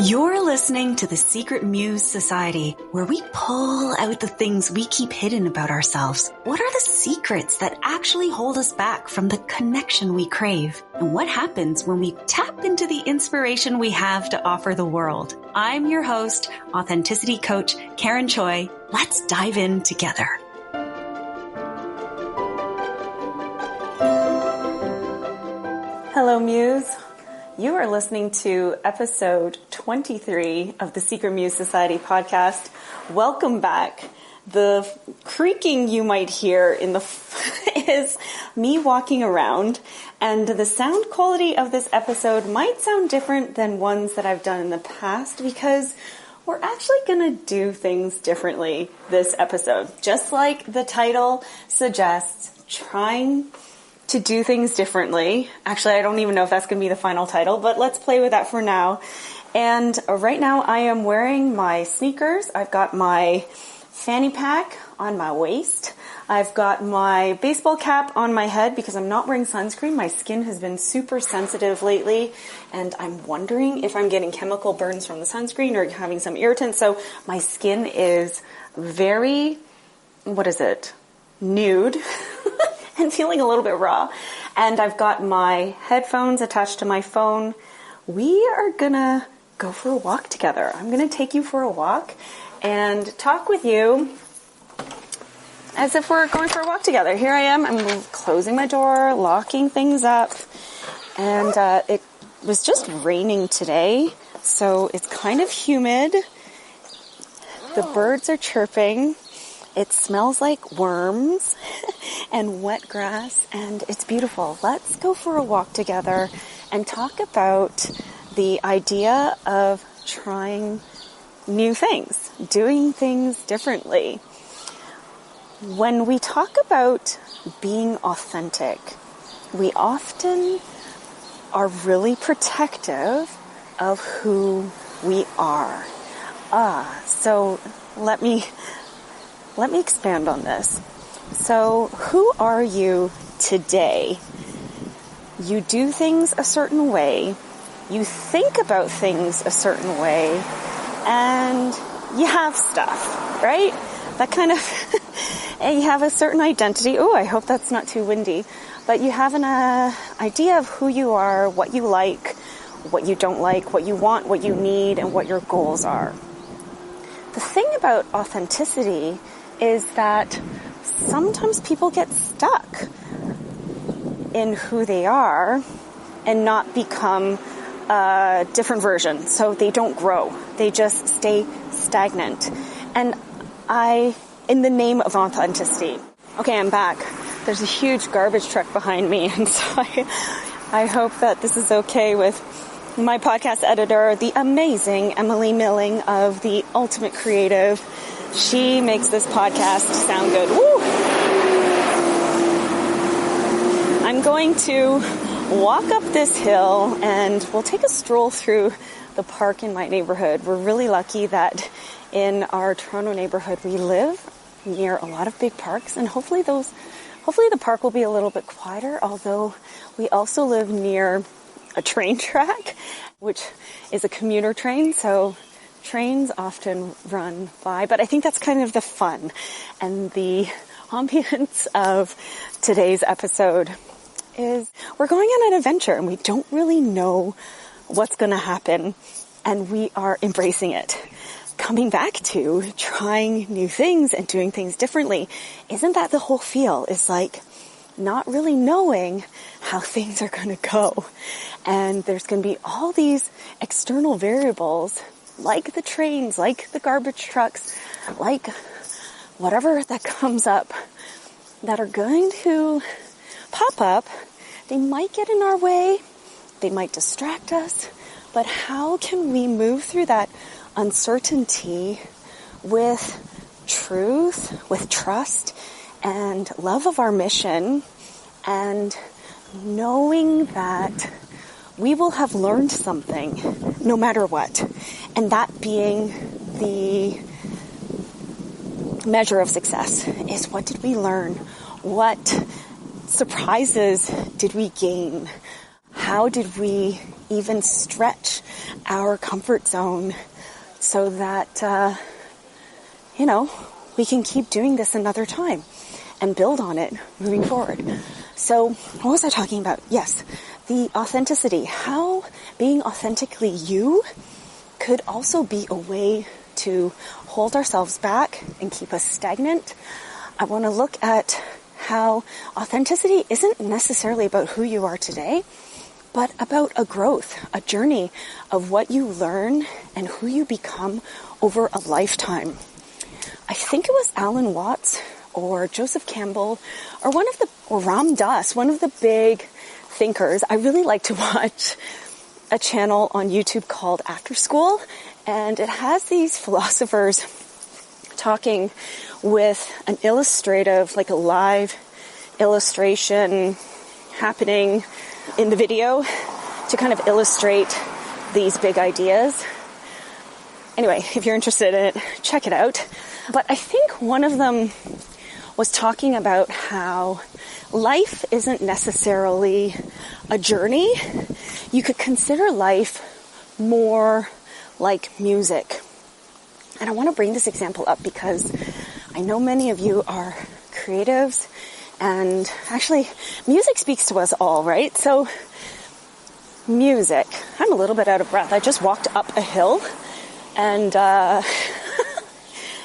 You're listening to the Secret Muse Society, where we pull out the things we keep hidden about ourselves. What are the secrets that actually hold us back from the connection we crave? And what happens when we tap into the inspiration we have to offer the world? I'm your host, authenticity coach Karen Choi. Let's dive in together. Hello, Muse. You are listening to episode 23 of the Secret Muse Society podcast. Welcome back. The creaking you might hear in the is me walking around, and the sound quality of this episode might sound different than ones that I've done in the past because we're actually going to do things differently this episode. Just like the title suggests, trying to do things differently. Actually, I don't even know if that's going to be the final title, but let's play with that for now. And right now I am wearing my sneakers. I've got my fanny pack on my waist. I've got my baseball cap on my head because I'm not wearing sunscreen. My skin has been super sensitive lately, and I'm wondering if I'm getting chemical burns from the sunscreen or having some irritant. So my skin is very, nude. And feeling a little bit raw. And I've got my headphones attached to my phone. We are gonna go for a walk together. I'm gonna take you for a walk and talk with you as if we're going for a walk together. Here I am. I'm closing my door, locking things up. And it was just raining today, so it's kind of humid. The birds are chirping. It smells like worms and wet grass, and it's beautiful. Let's go for a walk together and talk about the idea of trying new things, doing things differently. When we talk about being authentic, we often are really protective of who we are. So let me expand on this. So, who are you today? You do things a certain way, you think about things a certain way, and you have stuff, right? That kind of, and you have a certain identity. Oh, I hope that's not too windy. But you have an idea of who you are, what you like, what you don't like, what you want, what you need, and what your goals are. The thing about authenticity is that sometimes people get stuck in who they are and not become a different version. So they don't grow. They just stay stagnant. And in the name of authenticity. Okay, I'm back. There's a huge garbage truck behind me. And so I hope that this is okay with my podcast editor, the amazing Emily Milling of The Ultimate Creative. She makes this podcast sound good. Woo! I'm going to walk up this hill and we'll take a stroll through the park in my neighborhood. We're really lucky that in our Toronto neighborhood we live near a lot of big parks, and hopefully the park will be a little bit quieter, although we also live near a train track, which is a commuter train, so trains often run by, but I think that's kind of the fun and the ambience of today's episode is we're going on an adventure and we don't really know what's going to happen, and we are embracing it. Coming back to trying new things and doing things differently. Isn't that the whole feel? Is like not really knowing how things are going to go. And there's going to be all these external variables like the trains, like the garbage trucks, like whatever that comes up that are going to pop up. They might get in our way. They might distract us. But how can we move through that uncertainty with truth, with trust, and love of our mission, and knowing that we will have learned something no matter what, and that being the measure of success is what did we learn? What surprises did we gain? How did we even stretch our comfort zone so that, we can keep doing this another time and build on it moving forward. So what was I talking about? Yes, the authenticity. How being authentically you could also be a way to hold ourselves back and keep us stagnant. I want to look at how authenticity isn't necessarily about who you are today, but about a growth, a journey of what you learn and who you become over a lifetime. I think it was Alan Watts or Joseph Campbell or Ram Dass, one of the big thinkers. I really like to watch a channel on YouTube called After School, and it has these philosophers talking with an illustrative, like a live illustration happening in the video to kind of illustrate these big ideas. Anyway, if you're interested in it, check it out. But I think one of them was talking about how life isn't necessarily a journey. You could consider life more like music. And I want to bring this example up because I know many of you are creatives, and actually music speaks to us all, right? So music. I'm a little bit out of breath. I just walked up a hill, and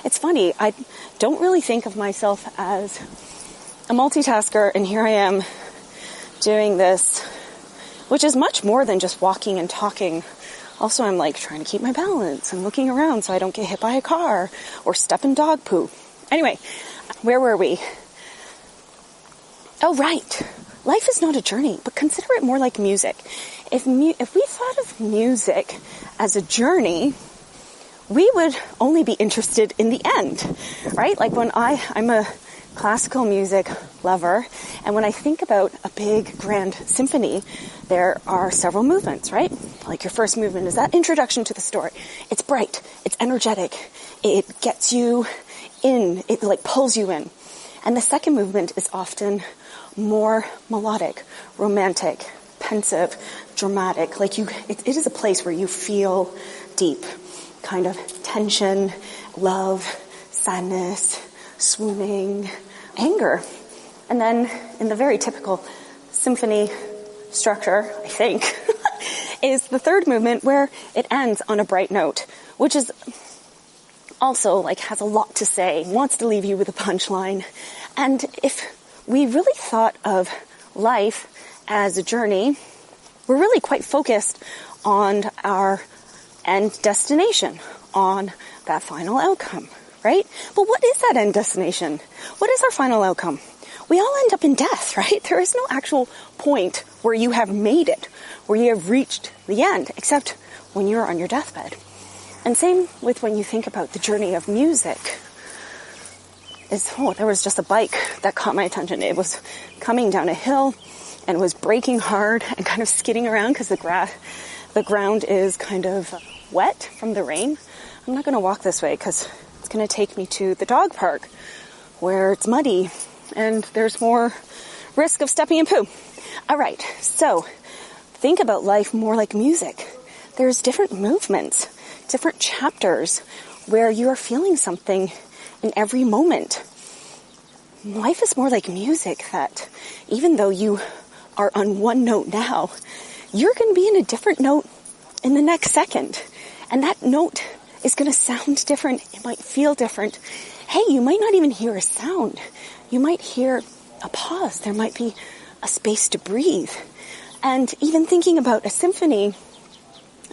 it's funny. I don't really think of myself as a multitasker, and here I am doing this, which is much more than just walking and talking. Also, I'm like trying to keep my balance and looking around so I don't get hit by a car or step in dog poo. Anyway, where were we? Oh, right. Life is not a journey, but consider it more like music. If we thought of music as a journey, we would only be interested in the end, right? Like when I'm a classical music lover, and when I think about a big grand symphony, there are several movements, right? Like your first movement is that introduction to the story. It's bright, it's energetic, it gets you in, it like pulls you in. And the second movement is often more melodic, romantic, pensive, dramatic. Like it is a place where you feel deep, kind of tension, love, sadness, swooning, anger. And then in the very typical symphony structure, I think, is the third movement where it ends on a bright note, which is also like has a lot to say, wants to leave you with a punchline. And if we really thought of life as a journey, we're really quite focused on our end destination, on that final outcome, right? But what is that end destination? What is our final outcome? We all end up in death, right? There is no actual point where you have made it, where you have reached the end, except when you're on your deathbed. And same with when you think about the journey of music. There was just a bike that caught my attention. It was coming down a hill and was braking hard and kind of skidding around because the ground is kind of wet from the rain. I'm not going to walk this way because it's going to take me to the dog park where it's muddy and there's more risk of stepping in poo. All right, so think about life more like music. There's different movements, different chapters where you are feeling something in every moment. Life is more like music, that even though you are on one note now, you're going to be in a different note in the next second. And that note is going to sound different. It might feel different. Hey, you might not even hear a sound. You might hear a pause. There might be a space to breathe. And even thinking about a symphony,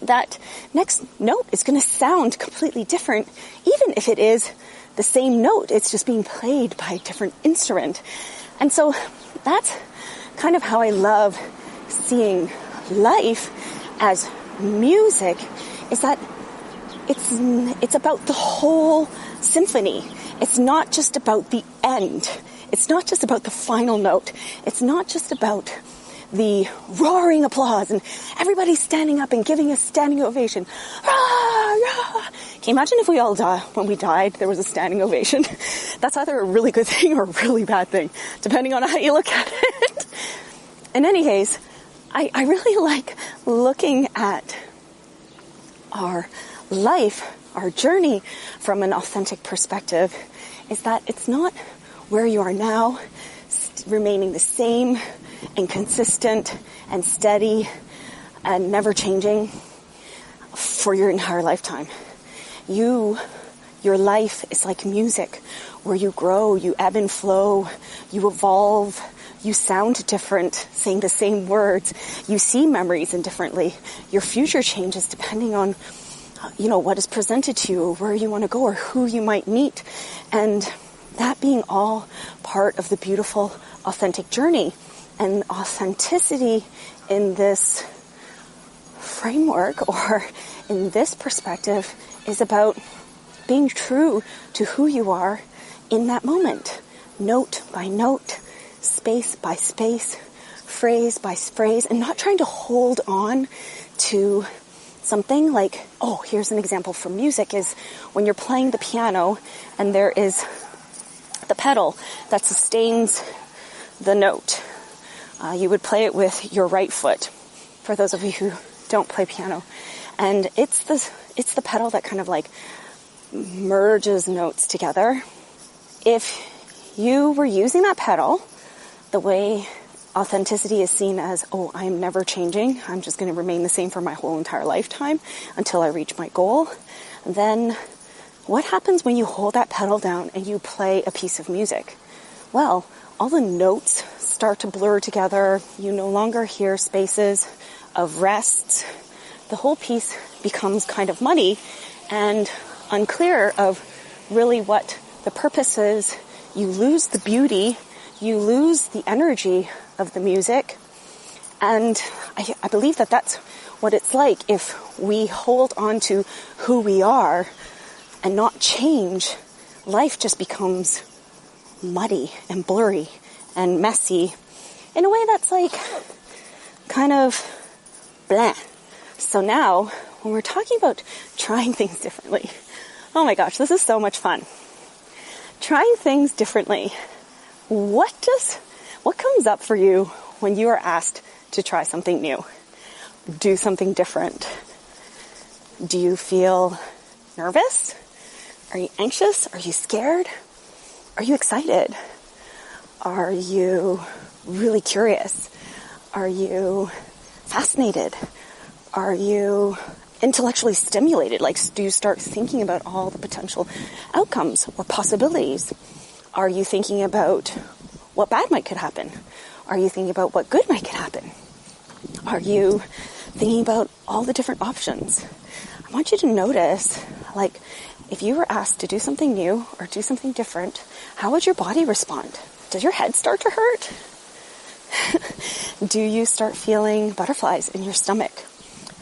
that next note is going to sound completely different, even if it is the same note. It's just being played by a different instrument. And so that's kind of how I love seeing life as music, is that it's about the whole symphony. It's not just about the end. It's not just about the final note. It's not just about the roaring applause and everybody standing up and giving a standing ovation. Rah, rah. Can you imagine if we all died, when we died, there was a standing ovation? That's either a really good thing or a really bad thing, depending on how you look at it. In any case, I really like looking at our life, our journey from an authentic perspective, is that it's not where you are now, remaining the same and consistent and steady and never changing for your entire lifetime. Your life is like music, where you grow, you ebb and flow, you evolve, you sound different, saying the same words, you see memories indifferently. Your future changes depending on, what is presented to you, or where you want to go, or who you might meet. And that being all part of the beautiful, authentic journey. And authenticity in this framework, or in this perspective, is about being true to who you are in that moment, note by note, space by space, phrase by phrase, and not trying to hold on to something like, here's an example from music, is when you're playing the piano and there is the pedal that sustains the note. You would play it with your right foot, for those of you who don't play piano. And it's the pedal that kind of like merges notes together. If you were using that pedal the way authenticity is seen as, I'm never changing, I'm just going to remain the same for my whole entire lifetime until I reach my goal, then what happens when you hold that pedal down and you play a piece of music? Well, all the notes start to blur together. You no longer hear spaces of rests. The whole piece becomes kind of muddy and unclear of really what the purpose is. You lose the beauty, you lose the energy of the music. And I believe that that's what it's like if we hold on to who we are and not change. Life just becomes muddy and blurry and messy in a way that's like kind of blah. So now, when we're talking about trying things differently, oh my gosh, this is so much fun. Trying things differently. What comes up for you when you are asked to try something new? Do something different? Do you feel nervous? Are you anxious? Are you scared? Are you excited? Are you really curious? Are you fascinated? Are you intellectually stimulated? Like, do you start thinking about all the potential outcomes or possibilities? Are you thinking about what bad could happen? Are you thinking about what good might happen? Are you thinking about all the different options? I want you to notice, like, if you were asked to do something new or do something different, how would your body respond? Does your head start to hurt? Do you start feeling butterflies in your stomach?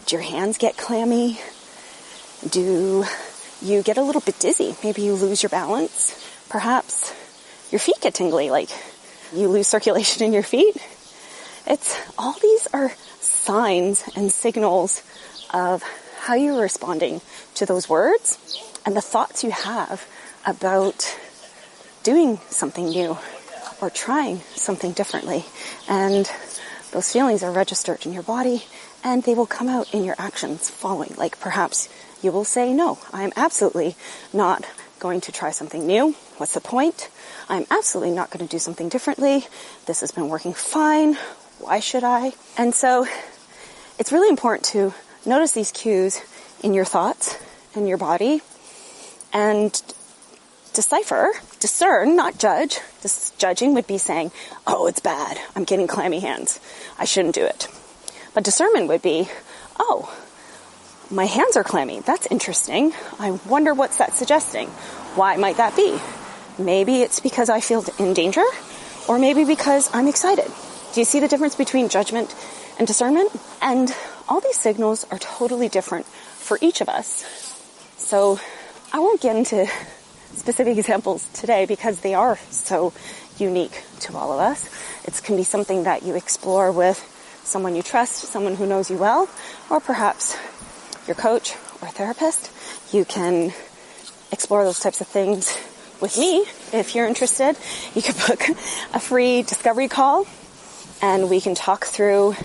Do your hands get clammy? Do you get a little bit dizzy? Maybe you lose your balance. Perhaps your feet get tingly, like you lose circulation in your feet. All these are signs and signals of how you're responding to those words and the thoughts you have about doing something new or trying something differently. And those feelings are registered in your body, and they will come out in your actions following. Like, perhaps you will say, no, I'm absolutely not going to try something new. What's the point? I'm absolutely not going to do something differently. This has been working fine. Why should I? And so it's really important to notice these cues in your thoughts and your body and discern, not judge. Judging would be saying, oh, it's bad. I'm getting clammy hands. I shouldn't do it. But discernment would be, oh, my hands are clammy. That's interesting. I wonder what's that suggesting. Why might that be? Maybe it's because I feel in danger, or maybe because I'm excited. Do you see the difference between judgment and discernment? And all these signals are totally different for each of us. So I won't get into specific examples today because they are so unique to all of us. It can be something that you explore with someone you trust, someone who knows you well, or perhaps your coach or therapist. You can explore those types of things with me. If you're interested, you can book a free discovery call and we can talk through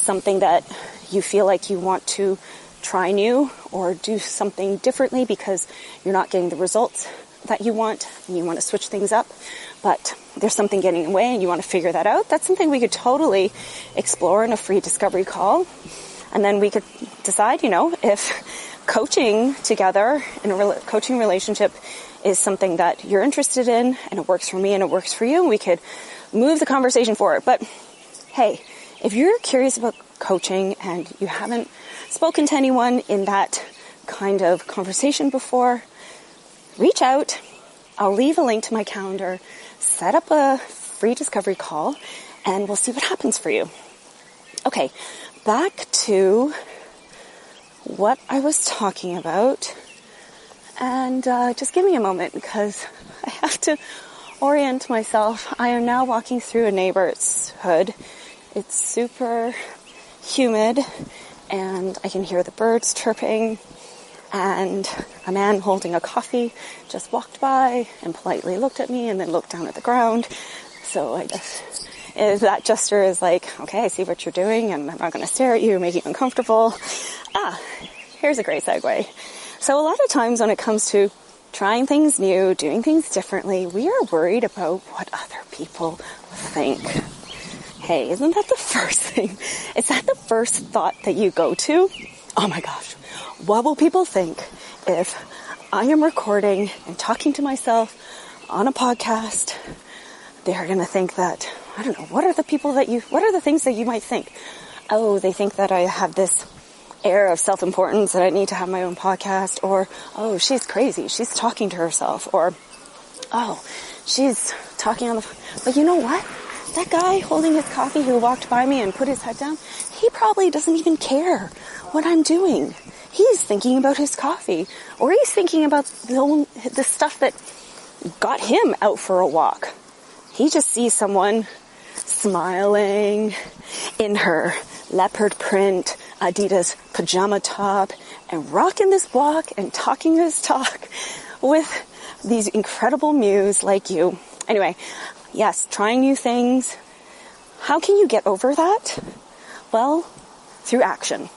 something that you feel like you want to try new or do something differently because you're not getting the results that you want and you want to switch things up, but there's something getting in the way and you want to figure that out, that's something we could totally explore in a free discovery call. And then we could decide, if coaching together in a coaching relationship is something that you're interested in and it works for me and it works for you, we could move the conversation forward. But hey, if you're curious about coaching and you haven't spoken to anyone in that kind of conversation before, reach out. I'll leave a link to my calendar, set up a free discovery call, and we'll see what happens for you. Okay, back to what I was talking about. And just give me a moment because I have to orient myself. I am now walking through a neighborhood. It's super humid and I can hear the birds chirping, and a man holding a coffee just walked by and politely looked at me and then looked down at the ground. So I guess that gesture is like, okay, I see what you're doing and I'm not going to stare at you, make you uncomfortable. Here's a great segue. So a lot of times when it comes to trying things new, doing things differently, we are worried about what other people think. Hey, isn't that the first thing? Is that the first thought that you go to? Oh my gosh, what will people think if I am recording and talking to myself on a podcast? They're going to think that, I don't know, what are the things that you might think? Oh, they think that I have this air of self-importance that I need to have my own podcast, or, oh, she's crazy, she's talking to herself, or, oh, she's talking on the phone. But you know what? That guy holding his coffee who walked by me and put his head down, he probably doesn't even care what I'm doing. He's thinking about his coffee, or he's thinking about the stuff that got him out for a walk. He just sees someone smiling in her leopard print Adidas pajama top and rocking this walk and talking this talk with these incredible Muse like you. Anyway, yes, trying new things. How can you get over that? Well, through action.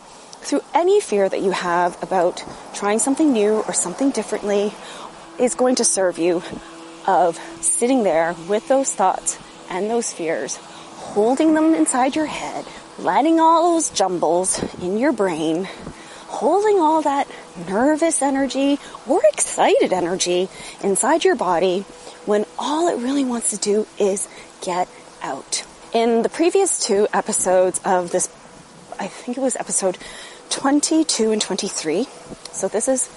Through any fear that you have about trying something new or something differently is going to serve you of sitting there with those thoughts and those fears, holding them inside your head, letting all those jumbles in your brain, holding all that nervous energy or excited energy inside your body when all it really wants to do is get out. In the previous 2 episodes of this, I think it was episode 22 and 23. So this is,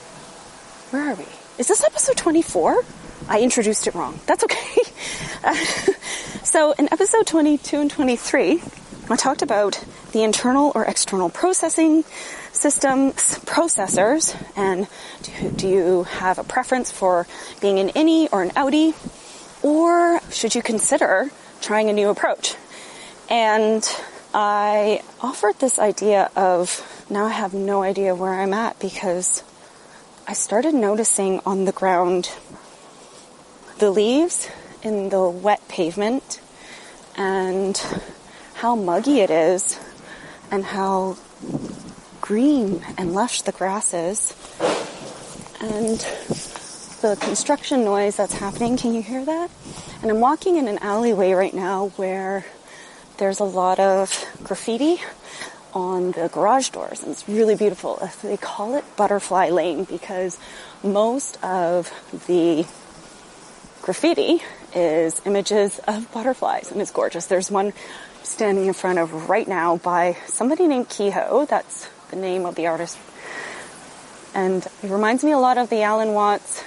where are we? Is this episode 24? I introduced it wrong. That's okay. So in episode 22 and 23, I talked about the internal or external processing systems, processors, and do you have a preference for being an innie or an outie, or should you consider trying a new approach? And I offered this idea of, now I have no idea where I'm at because I started noticing on the ground the leaves in the wet pavement and how muggy it is and how green and lush the grass is, and the construction noise that's happening. Can you hear that? And I'm walking in an alleyway right now where there's a lot of graffiti on the garage doors, and it's really beautiful. They call it Butterfly Lane because most of the graffiti is images of butterflies, and it's gorgeous. There's one standing in front of right now by somebody named Kehoe. That's the name of the artist. And it reminds me a lot of the Alan Watts,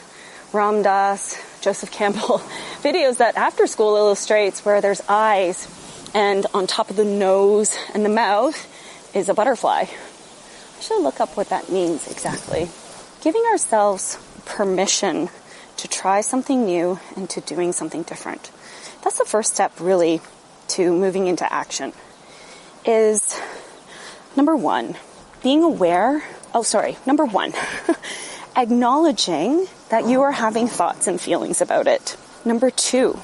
Ram Dass, Joseph Campbell videos that After School illustrates, where there's eyes and on top of the nose and the mouth is a butterfly. I should look up what that means exactly. Giving ourselves permission to try something new and to doing something different. That's the first step, really, to moving into action. Is number one, acknowledging that you are having thoughts and feelings about it. Number 2,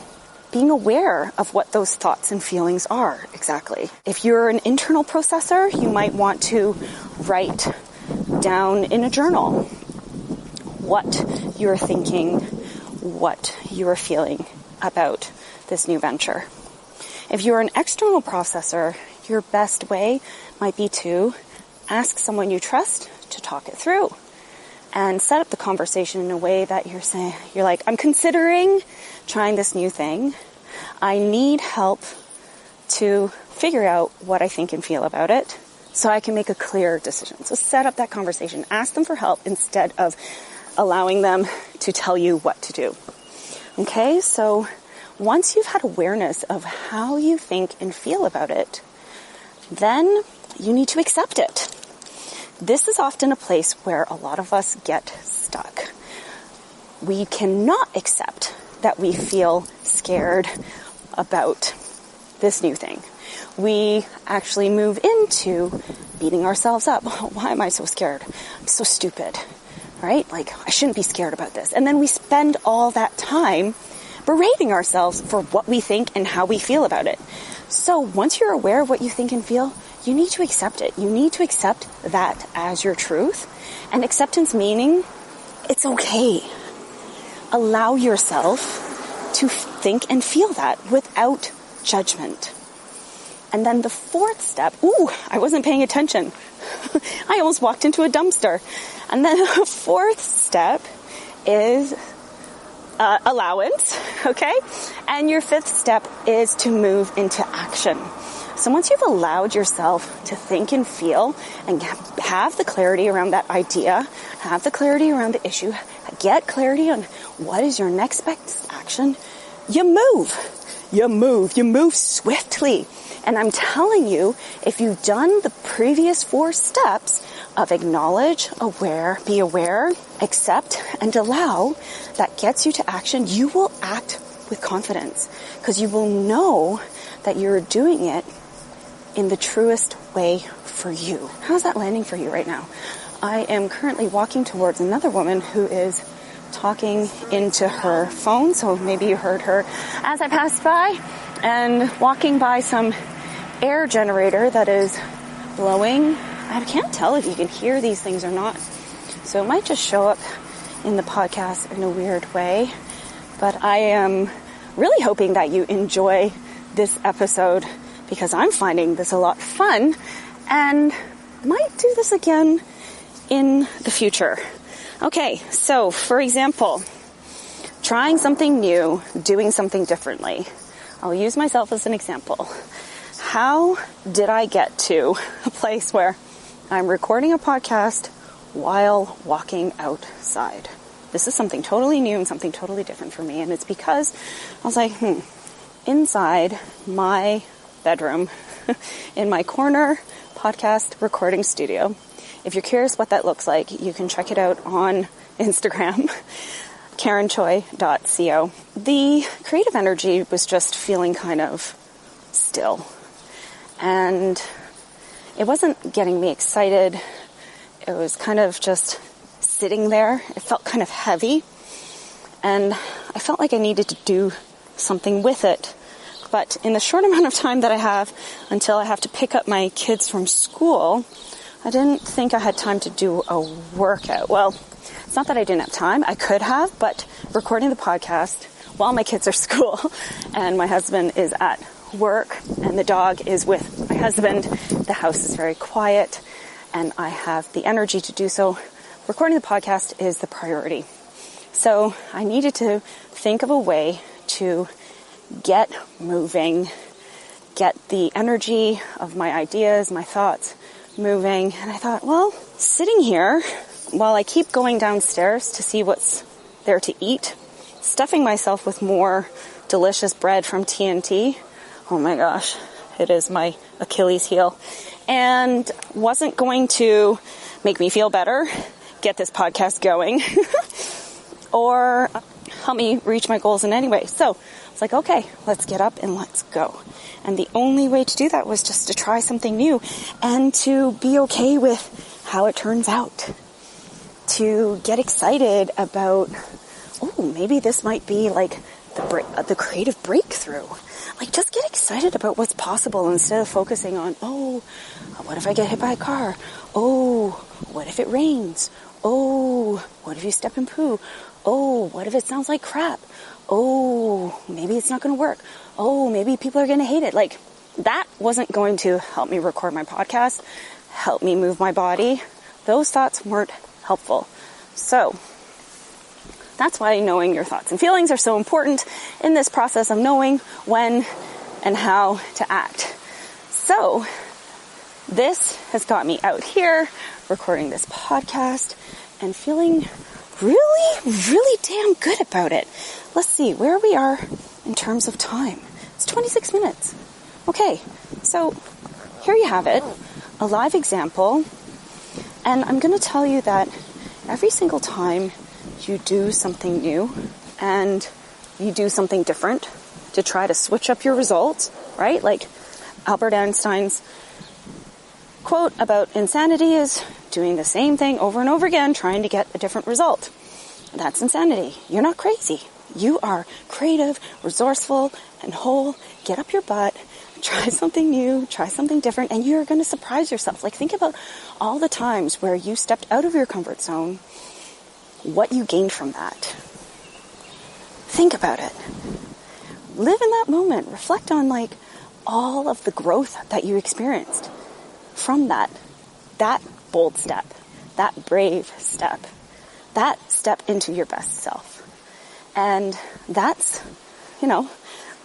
being aware of what those thoughts and feelings are exactly. If you're an internal processor, you might want to write down in a journal what you're thinking, what you're feeling about this new venture. If you're an external processor, your best way might be to ask someone you trust to talk it through and set up the conversation in a way that you're like, I'm considering trying this new thing. I need help to figure out what I think and feel about it so I can make a clear decision. So set up that conversation. Ask them for help instead of allowing them to tell you what to do. Okay, so once you've had awareness of how you think and feel about it, then you need to accept it. This is often a place where a lot of us get stuck. We cannot accept that we feel scared about this new thing. We actually move into beating ourselves up. Oh, why am I so scared? I'm so stupid, right? Like, I shouldn't be scared about this. And then we spend all that time berating ourselves for what we think and how we feel about it. So once you're aware of what you think and feel, you need to accept it. You need to accept that as your truth. And acceptance meaning it's okay. Allow yourself to think and feel that without judgment. And then the fourth step, I wasn't paying attention. I almost walked into a dumpster. And then the fourth step is allowance, okay? And your fifth step is to move into action. So once you've allowed yourself to think and feel and have the clarity around that idea, have the clarity around the issue, get clarity on what is your next best action, you move swiftly. And I'm telling you, if you've done the previous 4 steps of acknowledge, be aware, accept, and allow, that gets you to action, you will act with confidence because you will know that you're doing it in the truest way for you. How's that landing for you right now? I am currently walking towards another woman who is talking into her phone, so maybe you heard her as I passed by, and walking by some air generator that is blowing. I can't tell if you can hear these things or not, so it might just show up in the podcast in a weird way, but I am really hoping that you enjoy this episode because I'm finding this a lot fun and might do this again in the future. Okay, so for example, trying something new, doing something differently. I'll use myself as an example. How did I get to a place where I'm recording a podcast while walking outside? This is something totally new and something totally different for me, and it's because I was like, inside my bedroom, in my corner podcast recording studio. If you're curious what that looks like, you can check it out on Instagram, karenchoi.co. The creative energy was just feeling kind of still, and it wasn't getting me excited. It was kind of just sitting there. It felt kind of heavy, and I felt like I needed to do something with it. But in the short amount of time that I have until I have to pick up my kids from school, I didn't think I had time to do a workout. Well, it's not that I didn't have time. I could have, but recording the podcast while my kids are at school and my husband is at work and the dog is with my husband, the house is very quiet and I have the energy to do so. Recording the podcast is the priority. So I needed to think of a way to get moving, get the energy of my ideas, my thoughts moving. And I thought, well, sitting here while I keep going downstairs to see what's there to eat, stuffing myself with more delicious bread from TNT. Oh my gosh, it is my Achilles heel. And wasn't going to make me feel better, get this podcast going, or help me reach my goals in any way. So it's like, okay, let's get up and let's go. And the only way to do that was just to try something new and to be okay with how it turns out. To get excited about, maybe this might be like the the creative breakthrough. Like, just get excited about what's possible instead of focusing on, oh, what if I get hit by a car? Oh, what if it rains? Oh, what if you step in poo? Oh, what if it sounds like crap? Oh, maybe it's not going to work. Oh, maybe people are going to hate it. Like, that wasn't going to help me record my podcast, help me move my body. Those thoughts weren't helpful. So that's why knowing your thoughts and feelings are so important in this process of knowing when and how to act. So this has got me out here recording this podcast and feeling really, really damn good about it. Let's see where we are in terms of time. It's 26 minutes. Okay, so here you have it, a live example. And I'm going to tell you that every single time you do something new and you do something different to try to switch up your results, right? Like Albert Einstein's quote about insanity is doing the same thing over and over again, trying to get a different result. That's insanity. You're not crazy. You are creative, resourceful, and whole. Get up your butt. Try something new, try something different, and you're going to surprise yourself. Like, think about all the times where you stepped out of your comfort zone, what you gained from that. Think about it. Live in that moment. Reflect on, like, all of the growth that you experienced from that bold step, that brave step, that step into your best self. And that's,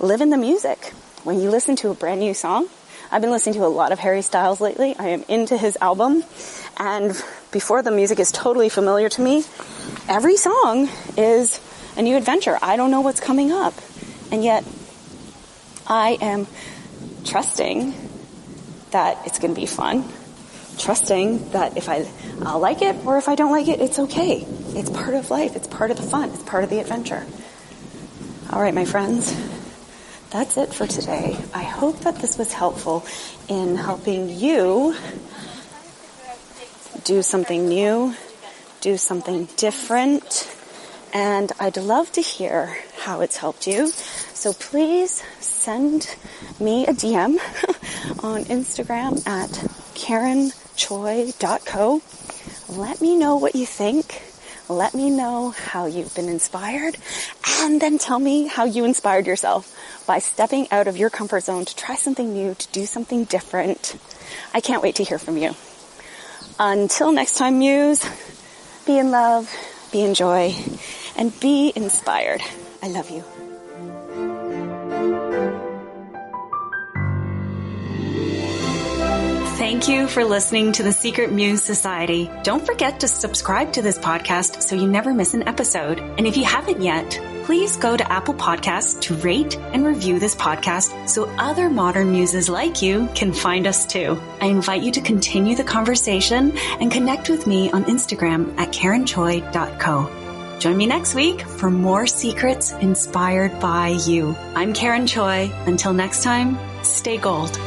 live in the music. When you listen to a brand new song, I've been listening to a lot of Harry Styles lately. I am into his album. And before the music is totally familiar to me, every song is a new adventure. I don't know what's coming up. And yet I am trusting that it's going to be fun. Trusting that if I'll like it or if I don't like it, it's okay. It's part of life. It's part of the fun. It's part of the adventure. All right, my friends. That's it for today. I hope that this was helpful in helping you do something new, do something different, and I'd love to hear how it's helped you. So please send me a DM on Instagram at karenchoi.co. Let me know what you think. Let me know how you've been inspired, and then tell me how you inspired yourself by stepping out of your comfort zone to try something new, to do something different. I can't wait to hear from you. Until next time, Muse, be in love, be in joy, and be inspired. I love you. Thank you for listening to the Secret Muse Society. Don't forget to subscribe to this podcast so you never miss an episode. And if you haven't yet, please go to Apple Podcasts to rate and review this podcast so other modern muses like you can find us too. I invite you to continue the conversation and connect with me on Instagram at karenchoi.co. Join me next week for more secrets inspired by you. I'm Karen Choi. Until next time, stay gold.